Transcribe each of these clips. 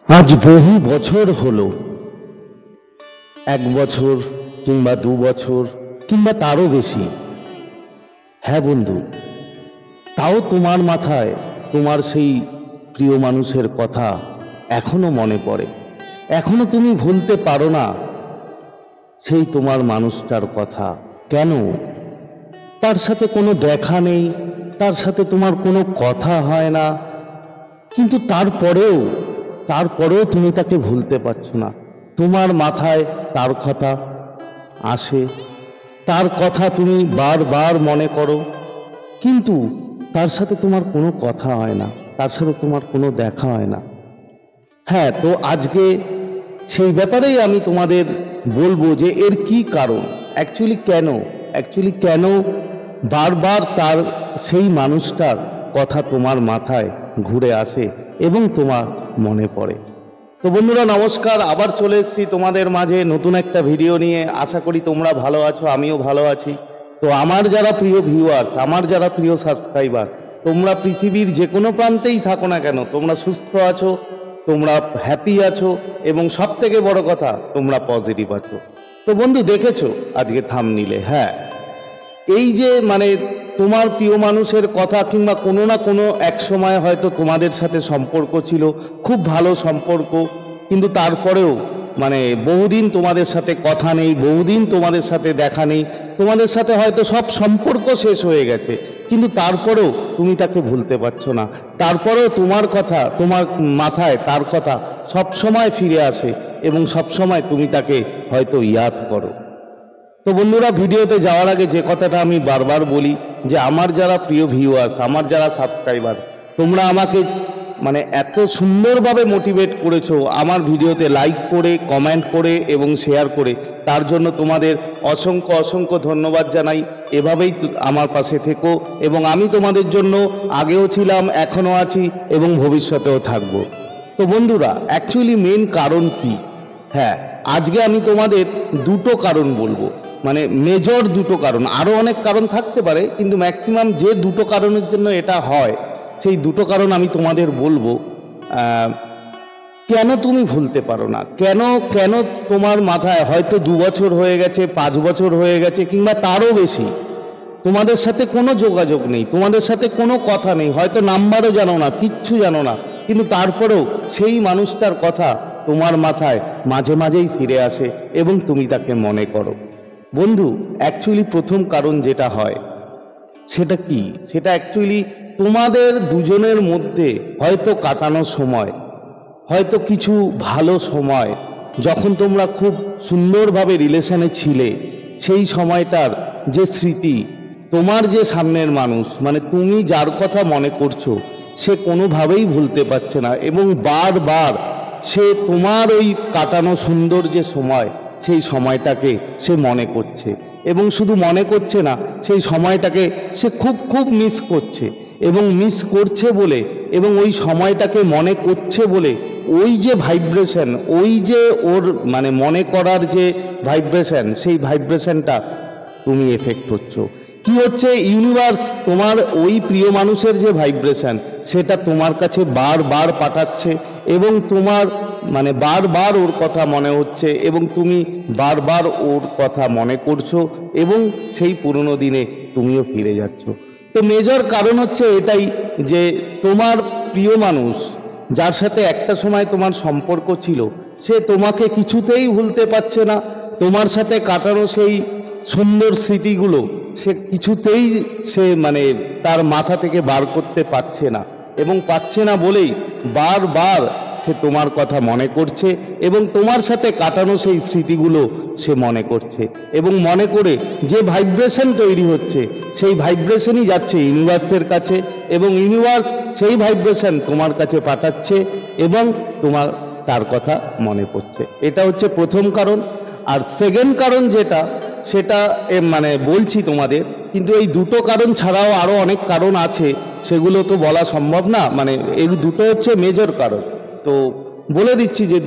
আজ বহু বছর হলো, 1 বছর কিংবা 2 বছর কিংবা তারও বেশি। হ্যাঁ বন্ধু, তাও তোমার মাথায় তোমার সেই প্রিয় মানুষের কথা এখনো মনে পড়ে। এখনো তুমি ভুলতে পারো না সেই তোমার মানুষটার কথা। কেন? তার সাথে কোনো দেখা নেই, তার সাথে তোমার কোনো কথা হয় না, কিন্তু তারপরেও তুমি তাকে ভুলতে পারছো না। তোমার মাথায় তার কথা আসে, তার কথা তুমি বারবার মনে করো, কিন্তু তার সাথে তোমার কোনো কথা হয় না, তার সাথে তোমার কোনো দেখা হয় না। হ্যাঁ, তো আজকে সেই ব্যাপারেই আমি তোমাদের বলবো যে এর কি কারণ, অ্যাকচুয়ালি কেন বারবার তার সেই মানুষটার কথা তোমার মাথায় ঘুরে আসে এবং তোমার মনে পড়ে। তো বন্ধুরা নমস্কার, আবার চলে এসেছি তোমাদের মাঝে নতুন একটা ভিডিও নিয়ে। আশা করি তোমরা ভালো আছো, আমিও ভালো আছি। তো আমার যারা প্রিয় ভিউয়ার্স, আমার যারা প্রিয় সাবস্ক্রাইবার, তোমরা পৃথিবীর যে কোনো প্রান্তেই থাকো না কেন, তোমরা সুস্থ আছো, তোমরা হ্যাপি আছো এবং সব থেকে বড় কথা তোমরা পজিটিভ আছো। তো বন্ধু দেখেছো আজকে থাম্বনেইলে, হ্যাঁ, এই যে তোমার প্রিয় মানুষের কথা, কিংবা কোনো না কোনো এক সময় হয়তো তোমাদের সাথে সম্পর্ক ছিল, খুব ভালো সম্পর্ক, কিন্তু তারপরেও বহুদিন তোমাদের সাথে কথা নেই, বহুদিন তোমাদের সাথে দেখা নেই, তোমাদের সাথে হয়তো সব সম্পর্ক শেষ হয়ে গেছে, কিন্তু তারপরেও তুমি তাকে ভুলতে পারছো না। তারপরেও তোমার কথা, তোমার মাথায় তার কথা সব সময় ফিরে আসে এবং সব সময় তুমি তাকে হয়তো ইয়াদ করো। তো বন্ধুরা, ভিডিওতে যাওয়ার আগে যে কথাটা আমি বারবার বলি, যে আমার যারা প্রিয় ভিউয়ার্স, আমার যারা সাবস্ক্রাইবার, তোমরা আমাকে এত সুন্দরভাবে মোটিভেট করেছো আমার ভিডিওতে লাইক করে, কমেন্ট করে এবং শেয়ার করে, তার জন্য তোমাদের অসংখ্য অসংখ্য ধন্যবাদ জানাই। এভাবেই আমার পাশে থেকো এবং আমি তোমাদের জন্য আগেও ছিলাম, এখনও আছি এবং ভবিষ্যতেও থাকবো। তো বন্ধুরা, অ্যাকচুয়ালি মেন কারণ কি? হ্যাঁ, আজকে আমি তোমাদের দুটো কারণ বলবো, মেজর দুটো কারণ, আরও অনেক কারণ থাকতে পারে, কিন্তু ম্যাক্সিমাম যে দুটো কারণের জন্য এটা হয়, সেই দুটো কারণ আমি তোমাদের বলবো। কেন তুমি ভুলতে পারো না, কেন তোমার মাথায় হয়তো 2 বছর হয়ে গেছে, 5 বছর হয়ে গেছে কিংবা তারও বেশি, তোমাদের সাথে কোনো যোগাযোগ নেই, তোমাদের সাথে কোনো কথা নেই, হয়তো নাম্বারও জানো না, কিচ্ছু জানো না, কিন্তু তারপরেও সেই মানুষটার কথা তোমার মাথায় মাঝে মাঝেই ফিরে আসে এবং তুমি তাকে মনে করো। বন্ধু, অ্যাকচুয়ালি প্রথম কারণ যেটা হয় সেটা কি? সেটা অ্যাকচুয়ালি তোমাদের দুজনের মধ্যে হয়তো কাটানো সময়, হয়তো কিছু ভালো সময়, যখন তোমরা খুব সুন্দরভাবে রিলেশনে ছিলে, সেই সময়টার যে স্মৃতি তোমার যে সামনের মানুষ, তুমি যার কথা মনে করছো, সে কোনোভাবেই ভুলতে পারছে না এবং বারবার সে তোমার ওই কাটানো সুন্দর যে সময়, সেই সময়টাকে সে মনে করছে এবং শুধু মনে করছে না, সেই সময়টাকে সে খুব মিস করছে এবং মিস করছে বলে এবং ওই সময়টাকে মনে করছে বলে ওই যে ভাইব্রেশন, ওই যে ওর মনে করার যে ভাইব্রেশন, সেই ভাইব্রেশনটা তুমি এফেক্ট হচ্ছ। কি হচ্ছে? ইউনিভার্স তোমার ওই প্রিয় মানুষের যে ভাইব্রেশন, সেটা তোমার কাছে বারবার পাঠাচ্ছে এবং তোমার বারবার ওর কথা মনে হচ্ছে এবং তুমি বারবার ওর কথা মনে করছো এবং সেই পুরনো দিনে তুমিও ফিরে যাচ্ছ। তো মেজর কারণ হচ্ছে এটাই, যে তোমার প্রিয় মানুষ যার সাথে একটা সময় তোমার সম্পর্ক ছিল, সে তোমাকে কিছুতেই ভুলতে পারছে না। তোমার সাথে কাটানো সেই সুন্দর স্মৃতিগুলো সে কিছুতেই তার মাথা থেকে বার করতে পারছে না এবং পারছে না বলেই বারবার সে তোমার কথা মনে করছে এবং তোমার সাথে কাটানো সেই স্মৃতিগুলো সে মনে করছে এবং মনে করে যে ভাইব্রেশন তৈরি হচ্ছে, সেই ভাইব্রেশনই যাচ্ছে ইউনিভার্সের কাছে এবং ইউনিভার্স সেই ভাইব্রেশন তোমার কাছে পাঠাচ্ছে এবং তোমার তার কথা মনে পড়ছে। এটা হচ্ছে প্রথম কারণ। আর সেকেন্ড কারণ যেটা, সেটা বলছি তোমাদের, কিন্তু এই দুটো কারণ ছাড়াও আরও অনেক কারণ আছে, সেগুলো তো বলা সম্ভব না, এই দুটো হচ্ছে মেজর কারণ। তো বলে দিচ্ছি যে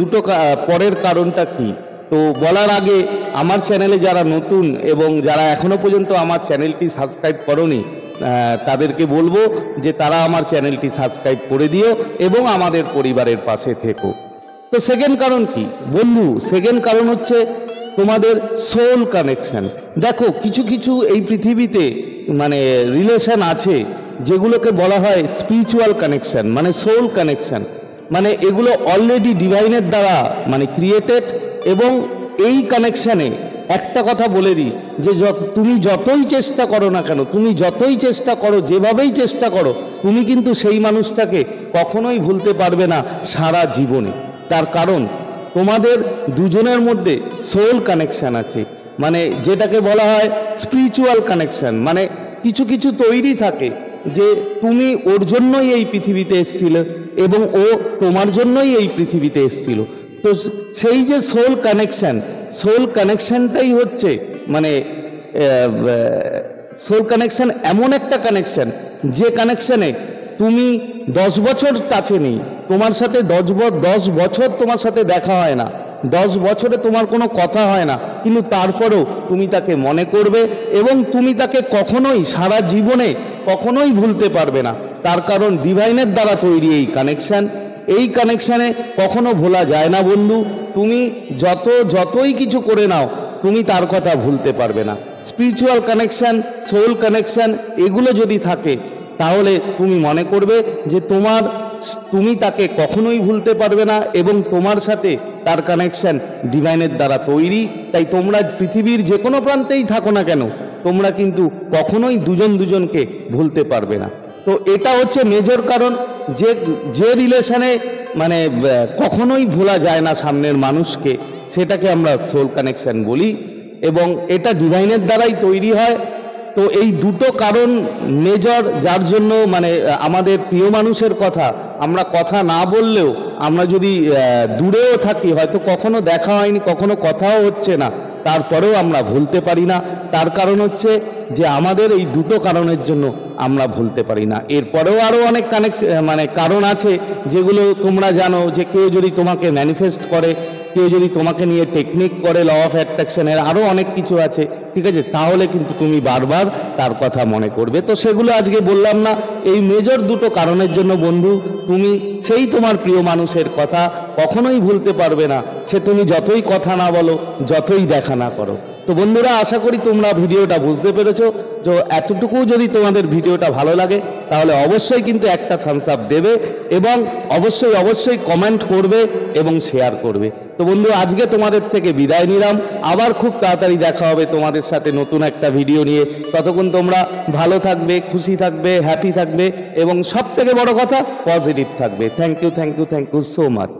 পরের কারণটা কি। তো বলার আগে আমার চ্যানেলে যারা নতুন এবং যারা এখনো পর্যন্ত আমার চ্যানেলটি সাবস্ক্রাইব করোনি, তাদেরকে বলবো যে তারা আমার চ্যানেলটি সাবস্ক্রাইব করে দিও এবং আমাদের পরিবারের পাশে থেকো। তো সেকেন্ড কারণ কি বন্ধু? সেকেন্ড কারণ হচ্ছে তোমাদের সোল কানেকশন। দেখো কিছু কিছু এই পৃথিবীতে মানে রিলেশন আছে যেগুলোকে বলা হয় স্পিরিচুয়াল কানেকশন, মানে সোল কানেকশন। মানে এগুলো অলরেডি ডিভাইনের দ্বারা মানে ক্রিয়েটেড। এবং এই কানেকশানে একটা কথা বলে দিই যে তুমি যতই চেষ্টা করো না কেন, তুমি যতই চেষ্টা করো, যেভাবেই চেষ্টা করো, তুমি কিন্তু সেই মানুষটাকে কখনোই ভুলতে পারবে না সারা জীবনে। তার কারণ তোমাদের দুজনের মধ্যে সোল কানেকশন আছে, মানে যেটাকে বলা হয় স্পিরিচুয়াল কানেকশন। মানে কিছু কিছু তৈরি থাকে যে তুমি ওর জন্যই এই পৃথিবীতে এসেছিলে এবং ও তোমার জন্যই এই পৃথিবীতে এসেছিল। তো সেই যে সোল কানেকশন, সোল কানেকশনটাই হচ্ছে মানে সোল কানেকশন এমন একটা কানেকশন যে কানেকশনে তুমি 10 বছর কাছে নেই, তোমার সাথে 10 বছর তোমার সাথে দেখা হয় না, 10 বছরে তোমার কোনো কথা হয় না, কিন্তু তারপরেও তুমি তাকে মনে করবে এবং তুমি তাকে কখনোই সারা জীবনে কখনোই ভুলতে পারবে না। তার কারণ ডিভাইনের দ্বারা তৈরি এই কানেকশন। এই কানেকশানে কখনো ভোলা যায় না বন্ধু। তুমি যতই কিছু করে নাও, তুমি তার কথা ভুলতে পারবে না। স্পিরিচুয়াল কানেকশান, সোল কানেকশান এগুলো যদি থাকে তাহলে তুমি মনে করবে যে তুমি তাকে কখনোই ভুলতে পারবে না এবং তোমার সাথে তার কানেকশান ডিভাইনের দ্বারা তৈরি। তাই তোমরা পৃথিবীর যে কোনো প্রান্তেই থাকো না কেন, তোমরা কিন্তু কখনোই দুজনকে ভুলতে পারবে না। তো এটা হচ্ছে মেজর কারণ যে রিলেশনে মানে কখনোই ভোলা যায় না সামনের মানুষকে, সেটাকে আমরা সোল কানেকশন বলি এবং এটা ডিভাইনের দ্বারাই তৈরি হয়। তো এই দুটো কারণ মেজর, যার জন্য মানে আমাদের প্রিয় মানুষের কথা আমরা কথা না বললেও, আমরা যদি দূরেও থাকি, হয়তো কখনো দেখা হয়নি, কখনো কথাও হচ্ছে না, তারপরেও আমরা ভুলতে পারি না। তার কারণ হচ্ছে যে আমাদের এই দুটো কারণের জন্য আমরা ভুলতে পারি না। এরপরেও আরও অনেক কারণ আছে যেগুলো তোমরা জানো, যে কেউ যদি তোমাকে ম্যানিফেস্ট করে, কেউ যদি তোমাকে নিয়ে টেকনিক করে, ল অফ অ্যাট্রাকশনের আরও অনেক কিছু আছে, ঠিক আছে, তাহলে কিন্তু তুমি বারবার তার কথা মনে করবে। তো সেগুলো আজকে বললাম না। এই মেজর দুটো কারণের জন্য বন্ধু তুমি সেই তোমার প্রিয় মানুষের কথা কখনোই ভুলতে পারবে না, সে তুমি যতই কথা না বলো, যতই দেখা না করো। তো বন্ধুরা, আশা করি তোমরা ভিডিওটা বুঝতে পেরেছো। তো এতটুকু যদি তোমাদের ভিডিওটা ভালো লাগে তাহলে অবশ্যই কিন্তু একটা থামস আপ দেবে এবং অবশ্যই কমেন্ট করবে এবং শেয়ার করবে। তো বন্ধু, আজকে তোমাদের থেকে বিদায় নিলাম। আবার খুব তাড়াতাড়ি দেখা হবে তোমাদের সাথে নতুন একটা ভিডিও নিয়ে। ততক্ষণ তোমরা ভালো থাকবে, খুশি থাকবে, হ্যাপি থাকবে এবং সব থেকে বড় কথা পজিটিভ থাকবে। Thank you so much.